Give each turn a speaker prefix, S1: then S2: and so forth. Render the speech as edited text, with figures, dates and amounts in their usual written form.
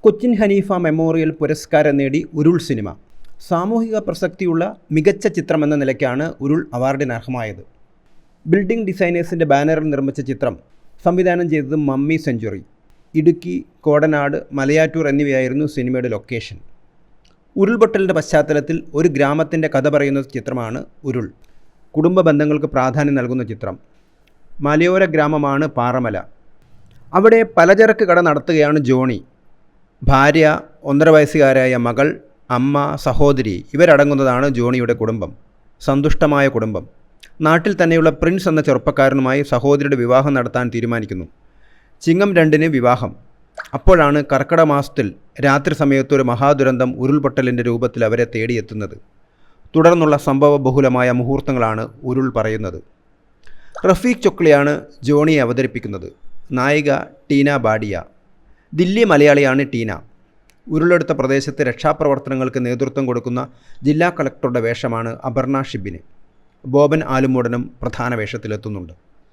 S1: Cochin Haneefa memorial പുരസ്കാരം നേടി ഉരുൾ സിനിമ. സാമൂഹിക പ്രസക്തിയുള്ള മികച്ച ചിത്രമെന്ന നിലയ്ക്കാണ് ഉരുൾ അവാർഡിന് അർഹമായത്. ബിൽഡിംഗ് ഡിസൈനേഴ്സിൻ്റെ ബാനറിൽ നിർമ്മിച്ച ചിത്രം സംവിധാനം ചെയ്തത് മമ്മി സെഞ്ച്വറി. ഇടുക്കി, കോടനാട്, മലയാറ്റൂർ എന്നിവയായിരുന്നു സിനിമയുടെ ലൊക്കേഷൻ. ഉരുൾപൊട്ടലിൻ്റെ പശ്ചാത്തലത്തിൽ ഒരു ഗ്രാമത്തിൻ്റെ കഥ പറയുന്ന ചിത്രമാണ് ഉരുൾ. കുടുംബ ബന്ധങ്ങൾക്ക് പ്രാധാന്യം നൽകുന്ന ചിത്രം. മലയോര ഗ്രാമമാണ് പാറമല. അവിടെ പലചരക്ക് കട നടത്തുകയാണ് ജോണി. ഭാര്യ, 1.5 വയസ്സുകാരായ മകൾ, അമ്മ, സഹോദരി ഇവരടങ്ങുന്നതാണ് ജോണിയുടെ കുടുംബം. സന്തുഷ്ടമായ കുടുംബം. നാട്ടിൽ തന്നെയുള്ള പ്രിൻസ് എന്ന ചെറുപ്പക്കാരനുമായി സഹോദരിയുടെ വിവാഹം നടത്താൻ തീരുമാനിക്കുന്നു. ചിങ്ങം 2-ന് വിവാഹം. അപ്പോഴാണ് കർക്കിടക മാസത്തിൽ രാത്രി സമയത്ത് ഒരു മഹാദുരന്തം ഉരുൾപൊട്ടലിൻ്റെ രൂപത്തിൽ അവരെ തേടിയെത്തുന്നത്. തുടർന്നുള്ള സംഭവബഹുലമായ മുഹൂർത്തങ്ങളാണ് ഉരുൾ പറയുന്നത്. റഫീഖ് ചൊക്ലിയാണ് ജോണിയെ അവതരിപ്പിക്കുന്നത്. നായിക ടീന ബാഡിയ. ദില്ലി മലയാളിയാണ് ടീന. ഉരുളെടുത്ത പ്രദേശത്ത് രക്ഷാപ്രവർത്തനങ്ങൾക്ക് നേതൃത്വം കൊടുക്കുന്ന ജില്ലാ കളക്ടറുടെ വേഷമാണ് അപർണ ഷിബിന്. ബോബൻ ആലുമൂടനും പ്രധാന വേഷത്തിലെത്തുന്നുണ്ട്.